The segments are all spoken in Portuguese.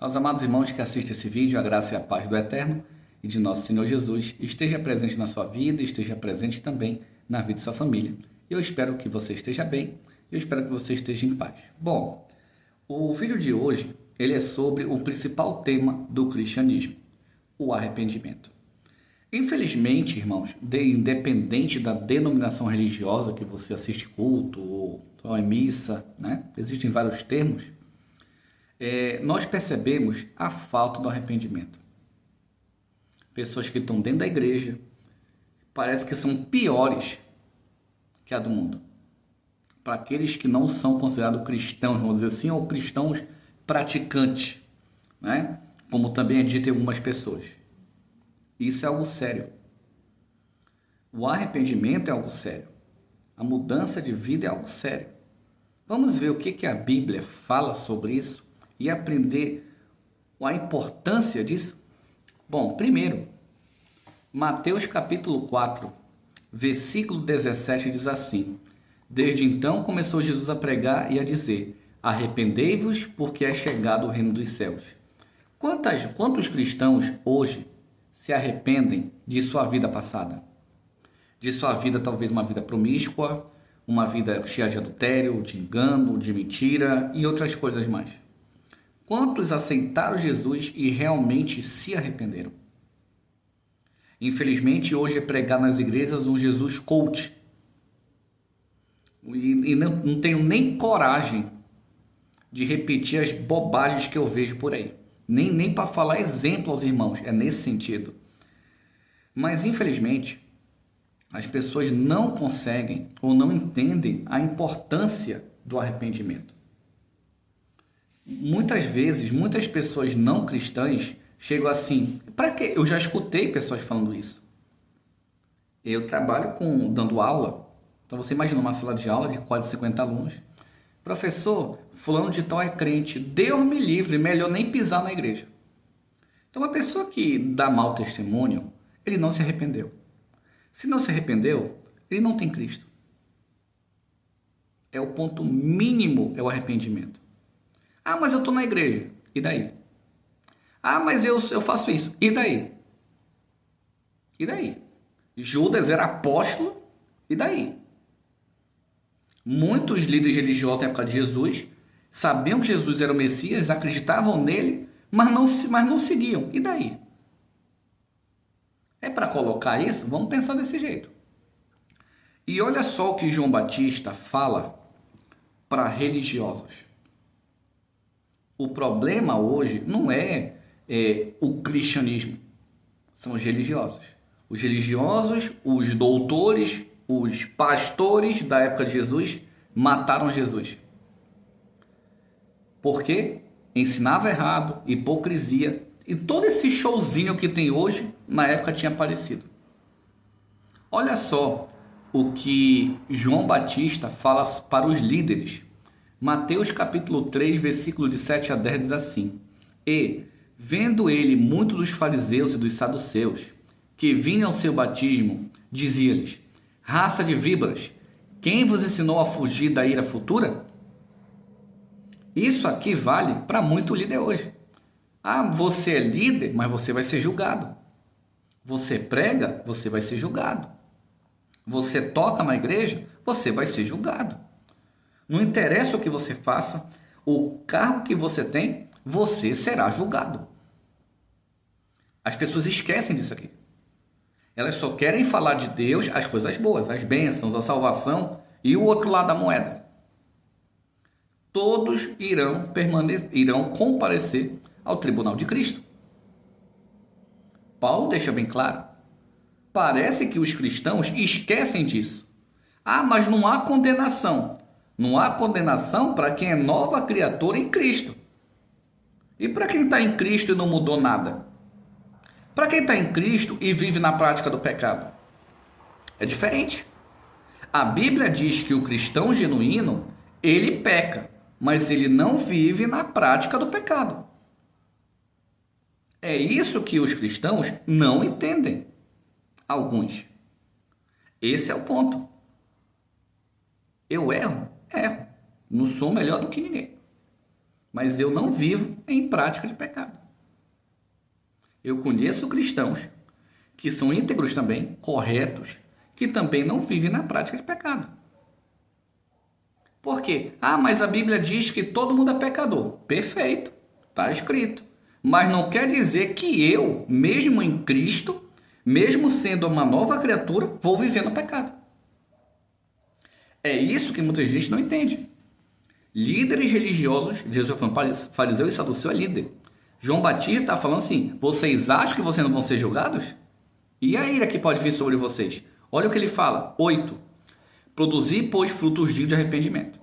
Aos amados irmãos que assistem esse vídeo, a graça e a paz do Eterno e de nosso Senhor Jesus esteja presente na sua vida e esteja presente também na vida de sua família. Eu espero que você esteja bem, eu espero que você esteja em paz. Bom, o vídeo de hoje, ele é sobre o principal tema do cristianismo, o arrependimento. Infelizmente, irmãos, independente da denominação religiosa que você assiste culto ou em missa, né? Existem vários termos, nós percebemos a falta do arrependimento. Pessoas que estão dentro da igreja, parece que são piores que a do mundo. Para aqueles que não são considerados cristãos, vamos dizer assim, ou cristãos praticantes, né? Como também é dito em algumas pessoas. Isso é algo sério. O arrependimento é algo sério. A mudança de vida é algo sério. Vamos ver o que a Bíblia fala sobre isso e aprender a importância disso? Bom, primeiro, Mateus capítulo 4, versículo 17 diz assim: Desde então começou Jesus a pregar e a dizer: Arrependei-vos, porque é chegado o reino dos céus. Quantos cristãos hoje se arrependem de sua vida passada? De sua vida, talvez uma vida promíscua, uma vida cheia de adultério, de engano, de mentira e outras coisas mais. Quantos aceitaram Jesus e realmente se arrependeram? Infelizmente, hoje é pregado nas igrejas um Jesus coach. E não tenho nem coragem de repetir as bobagens que eu vejo por aí. Nem para falar exemplo aos irmãos, é nesse sentido. Mas, infelizmente, as pessoas não conseguem ou não entendem a importância do arrependimento. Muitas vezes, muitas pessoas não cristãs chegam assim, para quê? Eu já escutei pessoas falando isso. Eu trabalho dando aula, então você imagina uma sala de aula de quase 50 alunos. Professor, fulano de tal é crente, Deus me livre, melhor nem pisar na igreja. Então, a pessoa que dá mau testemunho, ele não se arrependeu. Se não se arrependeu, ele não tem Cristo. É o ponto mínimo, é o arrependimento. Ah, mas eu estou na igreja. E daí? Ah, mas eu faço isso. E daí? E daí? Judas era apóstolo. E daí? Muitos líderes religiosos na época de Jesus sabiam que Jesus era o Messias, acreditavam nele, mas não seguiam. E daí? É para colocar isso? Vamos pensar desse jeito. E olha só o que João Batista fala para religiosos. O problema hoje não é o cristianismo, são os religiosos. Os religiosos, os doutores, os pastores da época de Jesus mataram Jesus. Por quê? Ensinava errado, hipocrisia e todo esse showzinho que tem hoje, na época tinha aparecido. Olha só o que João Batista fala para os líderes. Mateus capítulo 3, versículo de 7 a 10 diz assim: E, vendo ele muitos dos fariseus e dos saduceus, que vinham ao seu batismo, dizia-lhes: Raça de víboras, quem vos ensinou a fugir da ira futura? Isso aqui vale para muito líder hoje. Ah, você é líder, mas você vai ser julgado. Você prega, você vai ser julgado. Você toca na igreja, você vai ser julgado. Não interessa o que você faça, o cargo que você tem, você será julgado. As pessoas esquecem disso aqui. Elas só querem falar de Deus, as coisas boas, as bênçãos, a salvação e o outro lado da moeda. Todos irão comparecer ao tribunal de Cristo. Paulo deixa bem claro. Parece que os cristãos esquecem disso. Ah, mas não há condenação. Não há condenação para quem é nova criatura em Cristo. E para quem está em Cristo e não mudou nada? Para quem está em Cristo e vive na prática do pecado? É diferente. A Bíblia diz que o cristão genuíno, ele peca, mas ele não vive na prática do pecado. É isso que os cristãos não entendem. Alguns. Esse é o ponto. Eu erro? Erro. Não sou melhor do que ninguém. mas eu não vivo em prática de pecado. Eu conheço cristãos que são íntegros também, corretos, que também não vivem na prática de pecado. Por quê? Ah, mas a Bíblia diz que todo mundo é pecador. Perfeito, está escrito. Mas não quer dizer que eu, mesmo em Cristo, mesmo sendo uma nova criatura, vou viver no pecado. É isso que muita gente não entende. Líderes religiosos, Jesus falando, fariseu e saduceu é líder. João Batista está falando assim, vocês acham que vocês não vão ser julgados? E a ira que pode vir sobre vocês? Olha o que ele fala, 8. Produzir, pois, frutos dignos de arrependimento.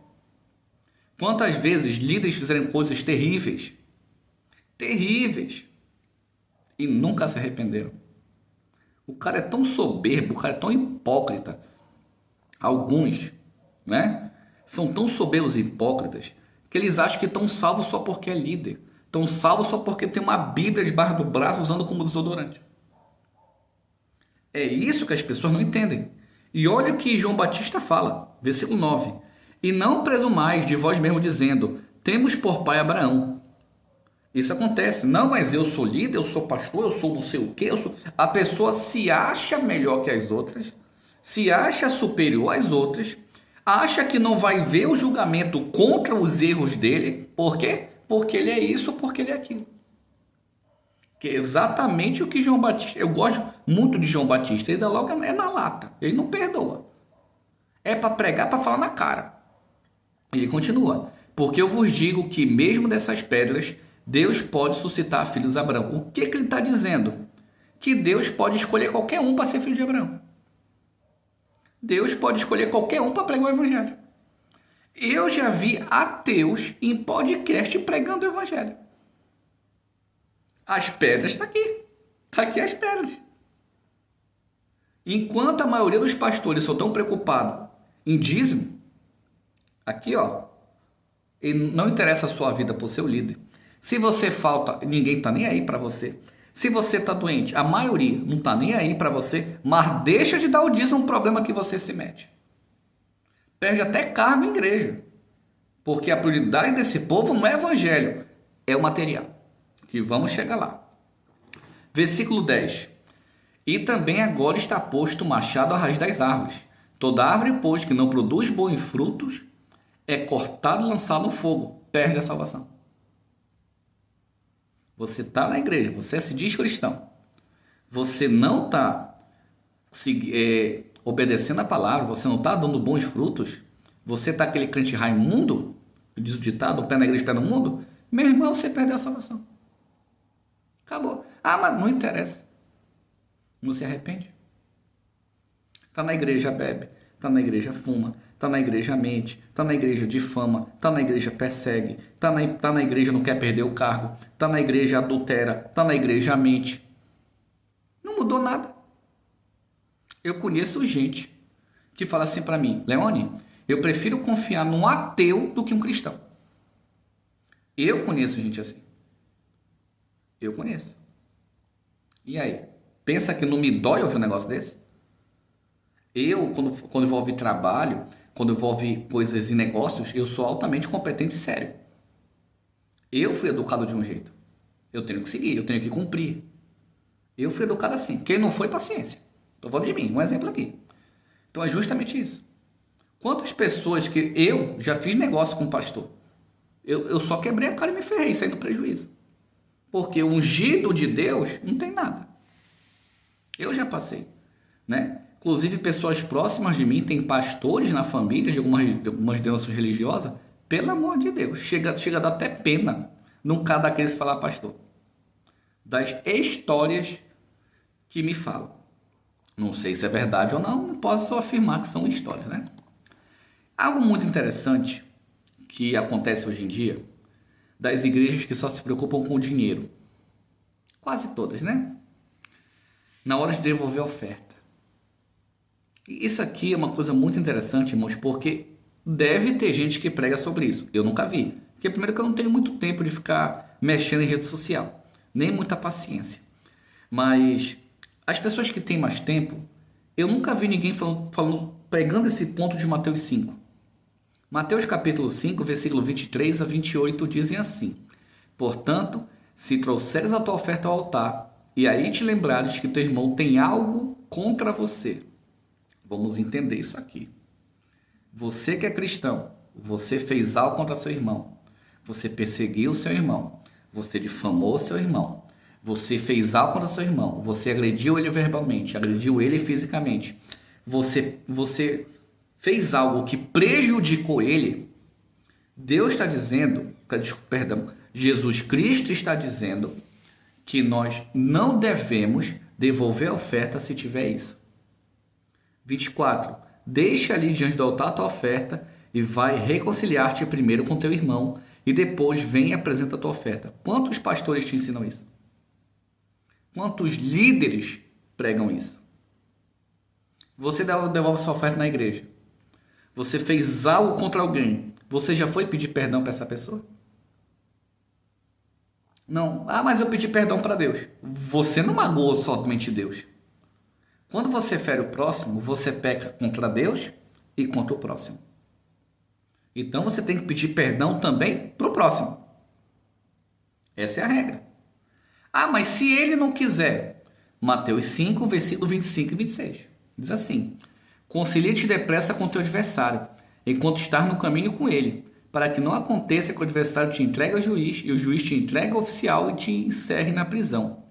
Quantas vezes líderes fizeram coisas terríveis, e nunca se arrependeram? O cara é tão soberbo, o cara é tão hipócrita. Alguns, né, são tão soberbos e hipócritas que eles acham que estão salvos só porque é líder. Estão salvos só porque tem uma Bíblia debaixo do braço usando como desodorante. É isso que as pessoas não entendem. E olha o que João Batista fala, versículo 9. E não presumais de vós mesmo dizendo, temos por pai Abraão. Isso acontece. Não, mas eu sou líder, eu sou pastor, eu sou não sei o quê. A pessoa se acha melhor que as outras, se acha superior às outras, acha que não vai ver o julgamento contra os erros dele. Por quê? Porque ele é isso, porque ele é aquilo. Que é exatamente o que João Batista... Eu gosto muito de João Batista. Ele dá logo é na lata. Ele não perdoa. É para pregar, para falar na cara. Ele continua. Porque eu vos digo que mesmo dessas pedras, Deus pode suscitar filhos de Abraão. O que ele está dizendo? Que Deus pode escolher qualquer um para ser filho de Abraão. Deus pode escolher qualquer um para pregar o evangelho. Eu já vi ateus em podcast pregando o evangelho. As pedras estão aqui. Está aqui as pedras. Enquanto a maioria dos pastores só estão preocupados em dízimo, aqui, ó, e não interessa a sua vida por seu líder. Se você falta, ninguém está nem aí para você. Se você está doente, a maioria não está nem aí para você, mas deixa de dar o dízimo, um problema que você se mete. Perde até cargo em igreja. Porque a prioridade desse povo não é evangelho, é o material. Que vamos chegar lá. Versículo 10. E também agora está posto o machado à raiz das árvores. Toda árvore, pois, que não produz bons frutos, é cortado e lançado no fogo. Perde a salvação. Você está na igreja, você se diz cristão. Você não está obedecendo a palavra, você não está dando bons frutos. Você está aquele crente Raimundo, diz o ditado, pé na igreja, pé no mundo. Meu irmão, você perdeu a salvação. Acabou. Ah, mas não interessa. Não se arrepende. Está na igreja, bebe. Está na igreja, fuma. Está na igreja, mente. Está na igreja, difama. Está na igreja, persegue. Está na igreja, não quer perder o cargo. Está na igreja, adultera. Está na igreja, mente. Não mudou nada. Eu conheço gente que fala assim para mim, Leone, eu prefiro confiar num ateu do que um cristão. Eu conheço gente assim. Eu conheço. E aí? Pensa que não me dói ouvir um negócio desse? Eu, quando envolve trabalho, quando envolve coisas e negócios, eu sou altamente competente e sério. Eu fui educado de um jeito. Eu tenho que seguir, eu tenho que cumprir. Eu fui educado assim. Quem não foi, paciência. Estou falando de mim, um exemplo aqui. Então é justamente isso. Quantas pessoas que eu já fiz negócio com o pastor? Eu só quebrei a cara e me ferrei, saindo prejuízo. Porque o ungido de Deus não tem nada. Eu já passei, né? Inclusive, pessoas próximas de mim, tem pastores na família de algumas denominações religiosas. Pelo amor de Deus, chega a dar até pena num cara daqueles falar pastor. Das histórias que me falam. Não sei se é verdade ou não posso afirmar que são histórias, né? Algo muito interessante que acontece hoje em dia, das igrejas que só se preocupam com o dinheiro. Quase todas, né? Na hora de devolver a oferta. Isso aqui é uma coisa muito interessante, irmãos, porque deve ter gente que prega sobre isso. Eu nunca vi. Porque primeiro que eu não tenho muito tempo de ficar mexendo em rede social. Nem muita paciência. Mas as pessoas que têm mais tempo, eu nunca vi ninguém pregando esse ponto de Mateus 5. Mateus capítulo 5, versículo 23 a 28 dizem assim: Portanto, se trouxeres a tua oferta ao altar, e aí te lembrares que teu irmão tem algo contra você. Vamos entender isso aqui. Você que é cristão, você fez algo contra seu irmão. Você perseguiu seu irmão. Você difamou seu irmão. Você fez algo contra seu irmão. Você agrediu ele verbalmente, agrediu ele fisicamente. Você fez algo que prejudicou ele. Deus está dizendo, perdão, Jesus Cristo está dizendo que nós não devemos devolver a oferta se tiver isso. 24. Deixa ali diante do altar a tua oferta e vai reconciliar-te primeiro com teu irmão e depois vem e apresenta a tua oferta. Quantos pastores te ensinam isso? Quantos líderes pregam isso? Você devolve sua oferta na igreja. Você fez algo contra alguém. Você já foi pedir perdão para essa pessoa? Não. Ah, mas eu pedi perdão para Deus. Você não magoou somente Deus. Quando você fere o próximo, você peca contra Deus e contra o próximo. Então você tem que pedir perdão também para o próximo. Essa é a regra. Ah, mas se ele não quiser? Mateus 5, versículo 25 e 26. Diz assim: Concilia-te depressa com teu adversário, enquanto estás no caminho com ele, para que não aconteça que o adversário te entregue ao juiz, e o juiz te entregue ao oficial e te encerre na prisão.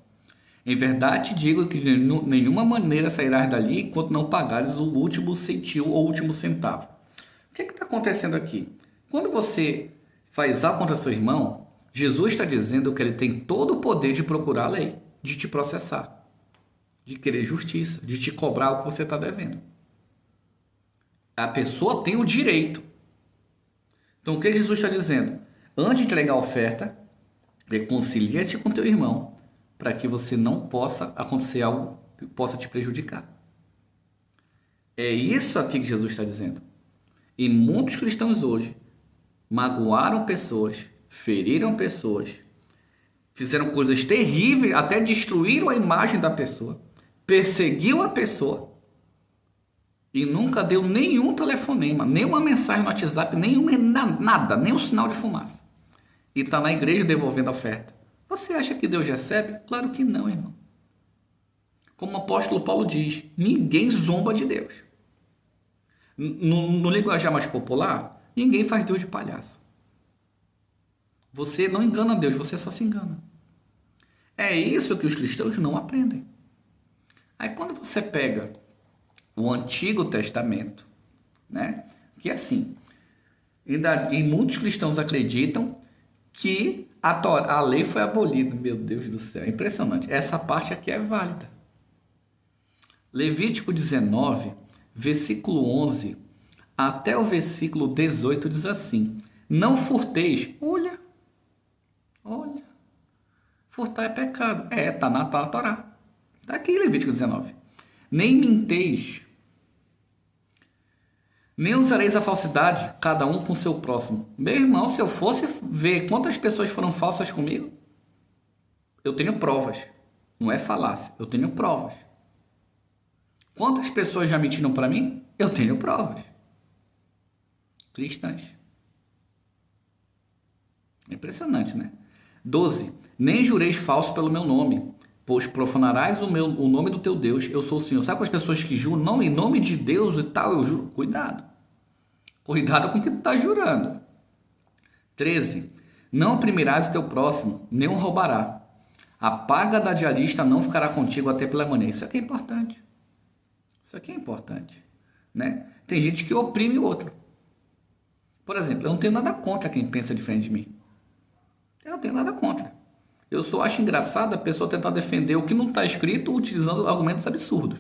Em verdade te digo que de nenhuma maneira sairás dali enquanto não pagares o último centil ou último centavo. O que está acontecendo aqui? Quando você faz algo contra seu irmão, Jesus está dizendo que ele tem todo o poder de procurar a lei, de te processar, de querer justiça, de te cobrar o que você está devendo. A pessoa tem o direito. Então o que Jesus está dizendo? Antes de entregar a oferta, reconcilia-te com teu irmão, para que você não possa acontecer algo que possa te prejudicar. É isso aqui que Jesus está dizendo. E muitos cristãos hoje magoaram pessoas, feriram pessoas, fizeram coisas terríveis, até destruíram a imagem da pessoa, perseguiu a pessoa e nunca deu nenhum telefonema, nenhuma mensagem no WhatsApp, nada, nem um sinal de fumaça. E está na igreja devolvendo a oferta. Você acha que Deus recebe? Claro que não, irmão. Como o apóstolo Paulo diz, ninguém zomba de Deus. No linguajar mais popular, ninguém faz Deus de palhaço. Você não engana Deus, você só se engana. É isso que os cristãos não aprendem. Aí quando você pega o Antigo Testamento, né? Que é assim, e muitos cristãos acreditam que a lei foi abolida. Meu Deus do céu, é impressionante. Essa parte aqui é válida. Levítico 19, versículo 11 até o versículo 18 diz assim: Não furteis. Olha, furtar é pecado. Está na Torá. Está aqui Levítico 19. Nem minteis, nem usareis a falsidade, cada um com seu próximo. Meu irmão, se eu fosse ver quantas pessoas foram falsas comigo, eu tenho provas. Não é falácia, eu tenho provas. Quantas pessoas já mentiram para mim? Eu tenho provas. Cristãs. É impressionante, né? 12. Nem jureis falso pelo meu nome, pois profanarás o nome do teu Deus. Eu sou o Senhor. Sabe com as pessoas que juram? Não, em nome de Deus e tal, eu juro. Cuidado. Cuidado com o que tu está jurando. 13. Não oprimirás o teu próximo, nem o roubará. A paga da diarista não ficará contigo até pela manhã. Isso aqui é importante. Isso aqui é importante, né? Tem gente que oprime o outro. Por exemplo, eu não tenho nada contra quem pensa diferente de mim. Eu não tenho nada contra. Eu só acho engraçado a pessoa tentar defender o que não está escrito utilizando argumentos absurdos.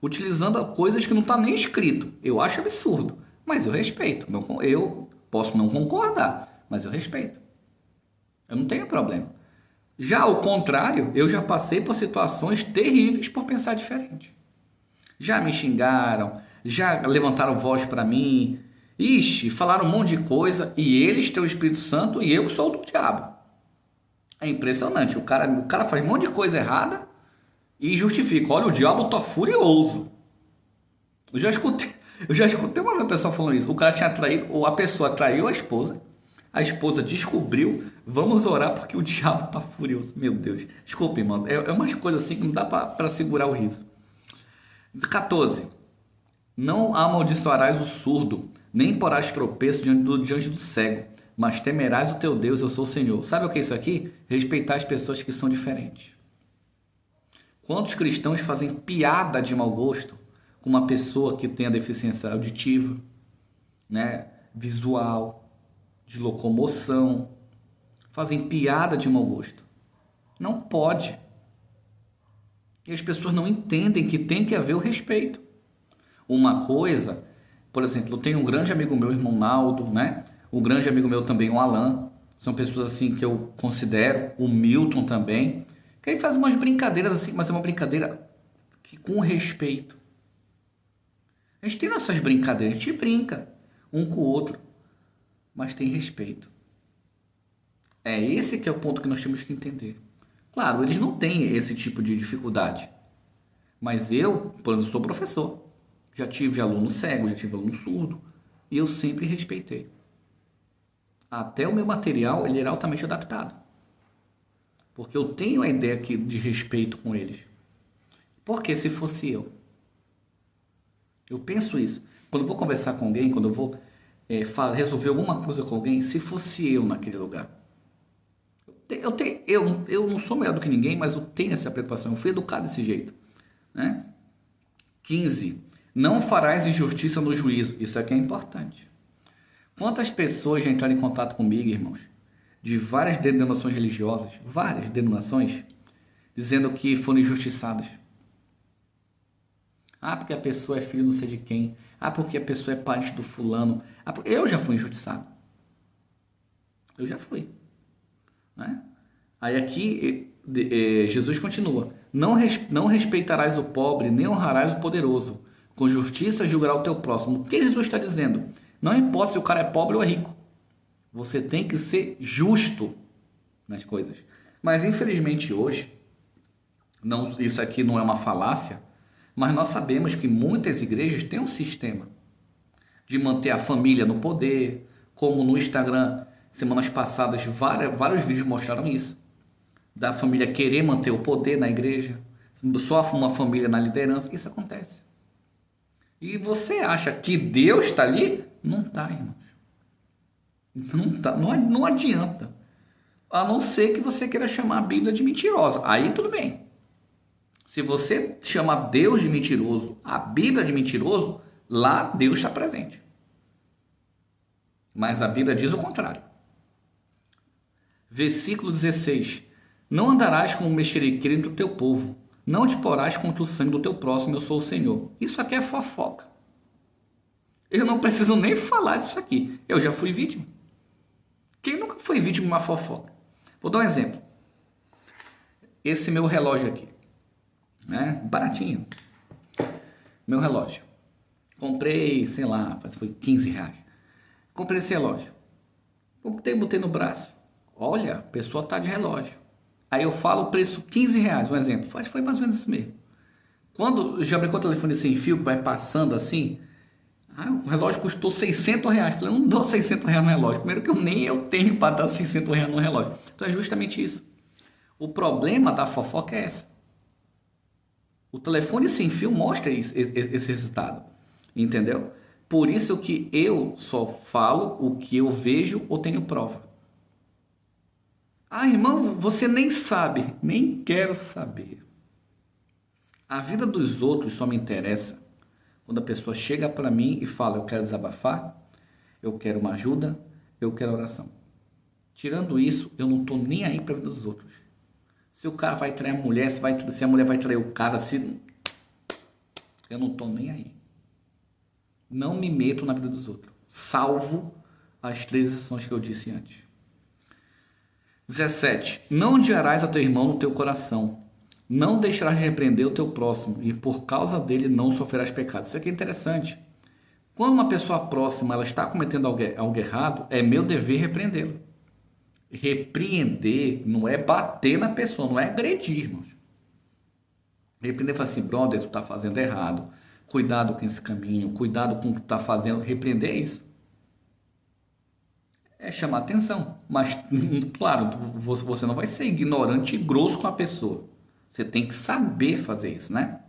Utilizando coisas que não está nem escrito. Eu acho absurdo, mas eu respeito. Eu posso não concordar, mas eu respeito. Eu não tenho problema. Já ao contrário, eu já passei por situações terríveis por pensar diferente. Já me xingaram, já levantaram voz para mim, falaram um monte de coisa, e eles têm o Espírito Santo e eu sou do diabo. É impressionante, o cara faz um monte de coisa errada e justifica. Olha, o diabo tá furioso. Eu Eu já escutei uma pessoa falando isso. O cara tinha traído, ou a pessoa traiu a esposa descobriu, vamos orar porque o diabo tá furioso. Meu Deus. Desculpa, irmão. É umas coisas assim que não dá para segurar o riso. 14. Não amaldiçoarás o surdo, nem porás tropeço diante do cego, mas temerás o teu Deus, eu sou o Senhor. Sabe o que é isso aqui? Respeitar as pessoas que são diferentes. Quantos cristãos fazem piada de mau gosto com uma pessoa que tem a deficiência auditiva, né, visual, de locomoção, fazem piada de mau gosto? Não pode. E as pessoas não entendem que tem que haver o respeito. Uma coisa, por exemplo, eu tenho um grande amigo meu, irmão Naldo, né? Um grande amigo meu também, o Alan. São pessoas assim que eu considero, o Milton também. Que aí faz umas brincadeiras assim, mas é uma brincadeira que, com respeito. A gente tem nossas brincadeiras, a gente brinca um com o outro, mas tem respeito. É esse que é o ponto que nós temos que entender. Claro, eles não têm esse tipo de dificuldade. Mas eu, por exemplo, sou professor. Já tive aluno cego, já tive aluno surdo. E eu sempre respeitei. Até o meu material, ele era altamente adaptado. Porque eu tenho a ideia aqui de respeito com eles. Porque se fosse eu penso isso. Quando eu vou conversar com alguém, quando eu vou resolver alguma coisa com alguém, se fosse eu naquele lugar. Eu não sou melhor do que ninguém, mas eu tenho essa preocupação. Eu fui educado desse jeito. Né? 15. Não farás injustiça no juízo. Isso aqui é importante. Quantas pessoas já entraram em contato comigo, irmãos, de várias denominações religiosas, várias denominações, dizendo que foram injustiçadas. Ah, porque a pessoa é filho não sei de quem. Ah, porque a pessoa é parente do fulano. Ah, eu já fui injustiçado. Eu já fui. Né? Aí aqui Jesus continua. Não respeitarás o pobre, nem honrarás o poderoso. Com justiça julgará o teu próximo. O que Jesus está dizendo? Não importa se o cara é pobre ou é rico. Você tem que ser justo nas coisas. Mas infelizmente hoje, isso aqui não é uma falácia, mas nós sabemos que muitas igrejas têm um sistema de manter a família no poder, como no Instagram, semanas passadas, vários vídeos mostraram isso. Da família querer manter o poder na igreja, só uma família na liderança, isso acontece. E você acha que Deus está ali? Não está, irmãos. Não tá, não adianta. A não ser que você queira chamar a Bíblia de mentirosa. Aí tudo bem. Se você chama Deus de mentiroso, a Bíblia de mentiroso, lá Deus está presente. Mas a Bíblia diz o contrário. Versículo 16. Não andarás como mexeriqueiro entre o teu povo. Não te porás contra o sangue do teu próximo, eu sou o Senhor. Isso aqui é fofoca. Eu não preciso nem falar disso aqui. Eu já fui vítima. Quem nunca foi vítima de uma fofoca? Vou dar um exemplo. Esse meu relógio aqui. Né? Baratinho. Meu relógio. Comprei, sei lá, foi 15 reais. Comprei esse relógio. Botei no braço. Olha, a pessoa tá de relógio. Aí eu falo o preço 15 reais, um exemplo. Foi mais ou menos isso mesmo. Quando já brincou o telefone sem fio, que vai passando assim, o relógio custou 600 reais. Falei, eu não dou 600 reais no relógio. Primeiro que nem eu tenho para dar 600 reais no relógio. Então é justamente isso. O problema da fofoca é essa. O telefone sem fio mostra esse resultado. Entendeu? Por isso que eu só falo o que eu vejo ou tenho prova. Ah, irmão, você nem sabe. Nem quero saber. A vida dos outros só me interessa quando a pessoa chega para mim e fala, eu quero desabafar, eu quero uma ajuda, eu quero oração. Tirando isso, eu não estou nem aí para a vida dos outros. Se o cara vai trair a mulher, se a mulher vai trair o cara, eu não estou nem aí. Não me meto na vida dos outros. Salvo as 3 exceções que eu disse antes. 17. Não odiarás a teu irmão no teu coração. Não deixarás de repreender o teu próximo, e por causa dele não sofrerás pecado. Isso aqui é interessante. Quando uma pessoa próxima ela está cometendo algo errado, é meu dever repreendê-lo. Repreender não é bater na pessoa, não é agredir, irmãos. Repreender e falar assim, brother, tu está fazendo errado. Cuidado com esse caminho, cuidado com o que está fazendo, repreender isso. É chamar atenção, mas claro, você não vai ser ignorante e grosso com a pessoa. Você tem que saber fazer isso, né?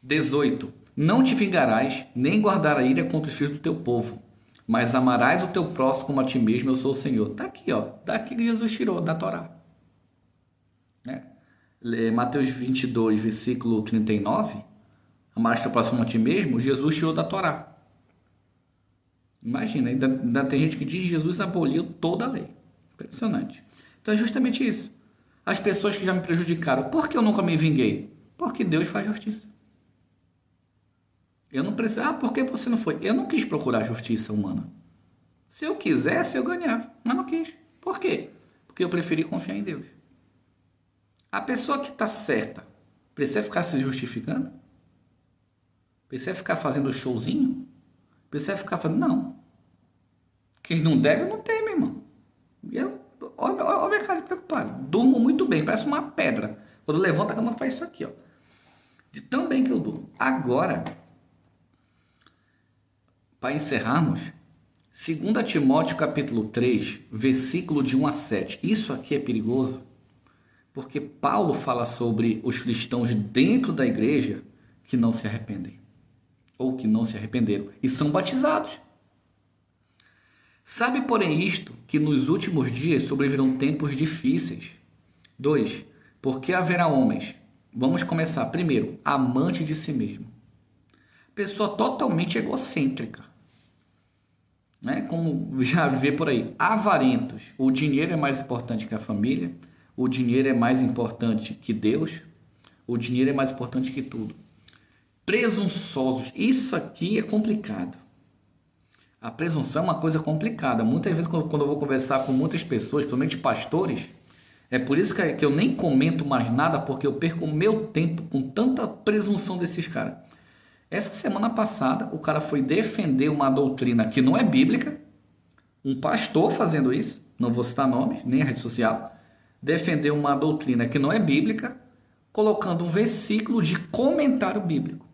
18. Não te vingarás, nem guardarás ira contra os filhos do teu povo, mas amarás o teu próximo como a ti mesmo, eu sou o Senhor. Está aqui, ó, daqui que Jesus tirou da Torá. Né? Mateus 22, versículo 39, amarás o teu próximo como a ti mesmo, Jesus tirou da Torá. Imagina, ainda tem gente que diz que Jesus aboliu toda a lei. Impressionante. Então é justamente isso. As pessoas que já me prejudicaram, por que eu nunca me vinguei? Porque Deus faz justiça. Eu não preciso. Ah, por que você não foi? Eu não quis procurar justiça humana. Se eu quisesse, eu ganhava. Mas não quis. Por quê? Porque eu preferi confiar em Deus. A pessoa que está certa precisa ficar se justificando? Precisa ficar fazendo showzinho? Precisa ficar fazendo... Não. Quem não deve, não tem, meu irmão. Olha a minha cara de preocupado. Durmo muito bem, parece uma pedra. Quando levanta a cama, faz isso aqui, ó. De tão bem que eu durmo. Agora, para encerrarmos, 2 Timóteo capítulo 3, versículo de 1 a 7. Isso aqui é perigoso, porque Paulo fala sobre os cristãos dentro da igreja que não se arrependem, ou que não se arrependeram, e são batizados. Sabe, porém, isto, que nos últimos dias sobrevirão tempos difíceis. 2. Porque haverá homens, vamos começar, primeiro, amante de si mesmo. Pessoa totalmente egocêntrica. Né? Como já vê por aí, avarentos. O dinheiro é mais importante que a família, o dinheiro é mais importante que Deus, o dinheiro é mais importante que tudo. Presunçosos, isso aqui é complicado. A presunção é uma coisa complicada. Muitas vezes, quando eu vou conversar com muitas pessoas, principalmente pastores, é por isso que eu nem comento mais nada, porque eu perco o meu tempo com tanta presunção desses caras. Essa semana passada, o cara foi defender uma doutrina que não é bíblica, um pastor fazendo isso, não vou citar nomes, nem a rede social, defendeu uma doutrina que não é bíblica, colocando um versículo de comentário bíblico.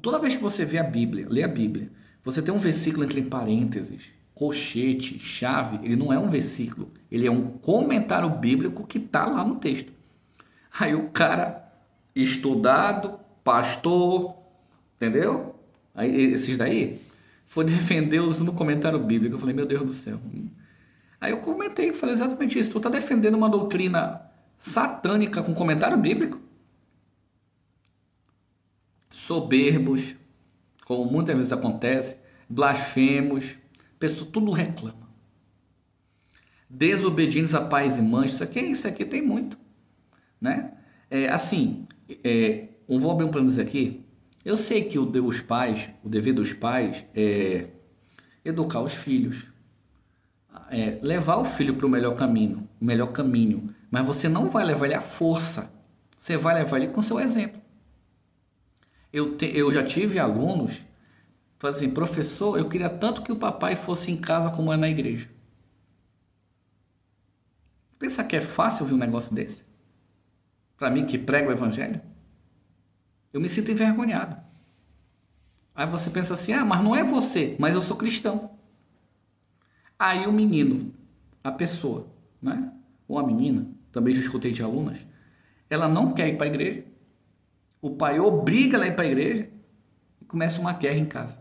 Toda vez que você vê a Bíblia, lê a Bíblia, você tem um versículo entre parênteses, colchete, chave, ele não é um versículo, ele é um comentário bíblico que está lá no texto. Aí o cara, estudado, pastor, entendeu? Aí esses daí, foi defender usando comentário bíblico. Eu falei, meu Deus do céu. Aí eu comentei, falei exatamente isso. Tu está defendendo uma doutrina satânica com comentário bíblico? Soberbos, como muitas vezes acontece, blasfemos, pessoas tudo reclama. Desobedientes a pais e mães, isso aqui tem muito, né? Vou abrir um parênteses aqui. Eu sei que o dever dos pais é educar os filhos, levar o filho para o melhor caminho, mas você não vai levar ele à força, você vai levar ele com seu exemplo. Eu já tive alunos falando assim, professor, eu queria tanto que o papai fosse em casa como é na igreja. Pensa que é fácil ouvir um negócio desse? Para mim que prego o evangelho? Eu me sinto envergonhado. Aí você pensa assim, mas não é você, mas eu sou cristão. Aí o menino, a pessoa, né? Ou a menina, também já escutei de alunas, ela não quer ir para a igreja, o pai obriga ela a ir para a igreja e começa uma guerra em casa.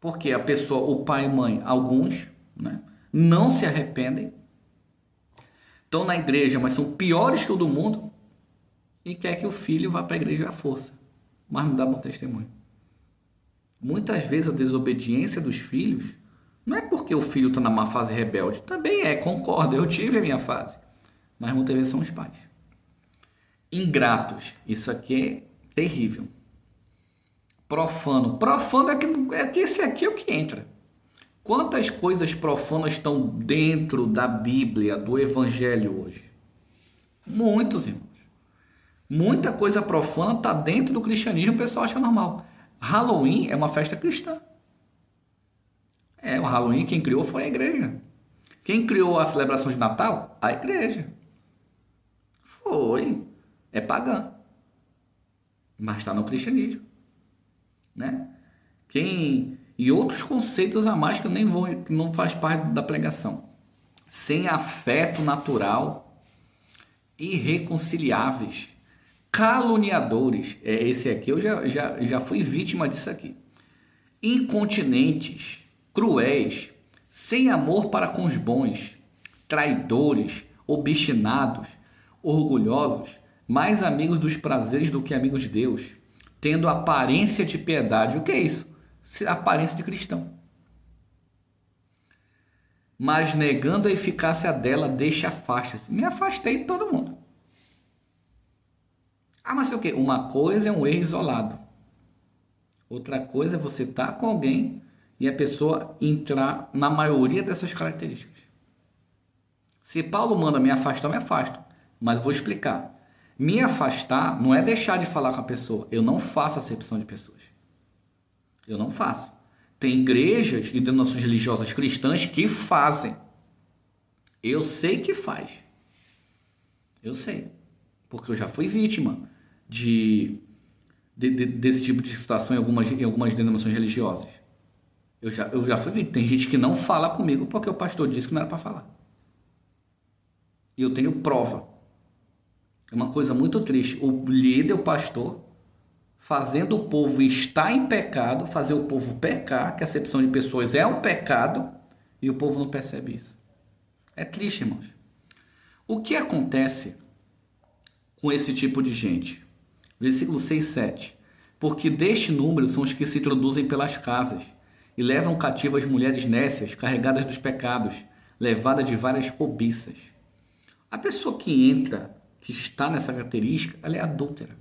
Porque a pessoa, o pai e mãe, alguns, né, não se arrependem, estão na igreja, mas são piores que o do mundo, e quer que o filho vá para a igreja à força, mas não dá bom testemunho. Muitas vezes a desobediência dos filhos não é porque o filho está na má fase rebelde, também concordo, eu tive a minha fase, mas muitas vezes são os pais. Ingratos, isso aqui é terrível. Profano é que esse aqui é o que entra. Quantas coisas profanas estão dentro da Bíblia, do Evangelho hoje? Muitos, irmãos. Muita coisa profana está dentro do cristianismo, o pessoal acha normal. Halloween é uma festa cristã. O Halloween quem criou foi a igreja. Quem criou a celebração de Natal? A igreja. Foi. É pagã. mas está no cristianismo, né? E outros conceitos a mais que eu nem vou, que não faz parte da pregação. Sem afeto natural, irreconciliáveis, caluniadores. Esse aqui eu já fui vítima disso aqui. Incontinentes, cruéis, sem amor para com os bons, traidores, obstinados, orgulhosos, mais amigos dos prazeres do que amigos de Deus, tendo aparência de piedade. O que é isso? Aparência de cristão. Mas negando a eficácia dela, afasta-se. Me afastei de todo mundo. Ah, mas sei o quê? Uma coisa é um erro isolado. Outra coisa é você estar com alguém e a pessoa entrar na maioria dessas características. Se Paulo manda me afastar, eu me afasto. Mas vou explicar. Me afastar não é deixar de falar com a pessoa. Eu não faço acepção de pessoas. Eu não faço. Tem igrejas e denominações religiosas cristãs que fazem. Eu sei que faz. Eu sei. Porque eu já fui vítima desse tipo de situação em algumas denominações religiosas. Eu já fui vítima. Tem gente que não fala comigo porque o pastor disse que não era para falar. E eu tenho prova. É uma coisa muito triste. O líder, o pastor, fazendo o povo estar em pecado, fazer o povo pecar, que a acepção de pessoas é um pecado, e o povo não percebe isso. É triste, irmãos. O que acontece com esse tipo de gente? Versículo 6, 7. Porque deste número são os que se introduzem pelas casas e levam cativas mulheres nécias, carregadas dos pecados, levadas de várias cobiças. A pessoa que entra, que está nessa característica, ela é adúltera.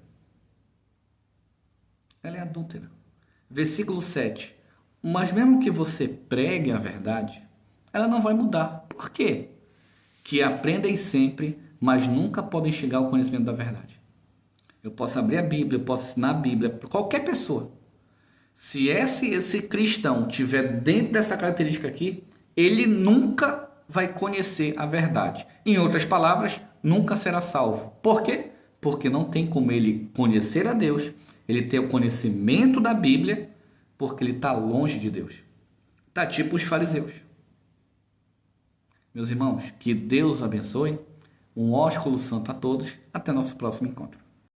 Ela é adúltera. Versículo 7. Mas mesmo que você pregue a verdade, ela não vai mudar. Por quê? Que aprendem sempre, mas nunca podem chegar ao conhecimento da verdade. Eu posso abrir a Bíblia, eu posso ensinar a Bíblia para qualquer pessoa. Se esse cristão tiver dentro dessa característica aqui, ele nunca vai conhecer a verdade. Em outras palavras, nunca será salvo. Por quê? Porque não tem como ele conhecer a Deus, ele ter o conhecimento da Bíblia, porque ele está longe de Deus. Está tipo os fariseus. Meus irmãos, que Deus abençoe. Um ósculo santo a todos. Até nosso próximo encontro.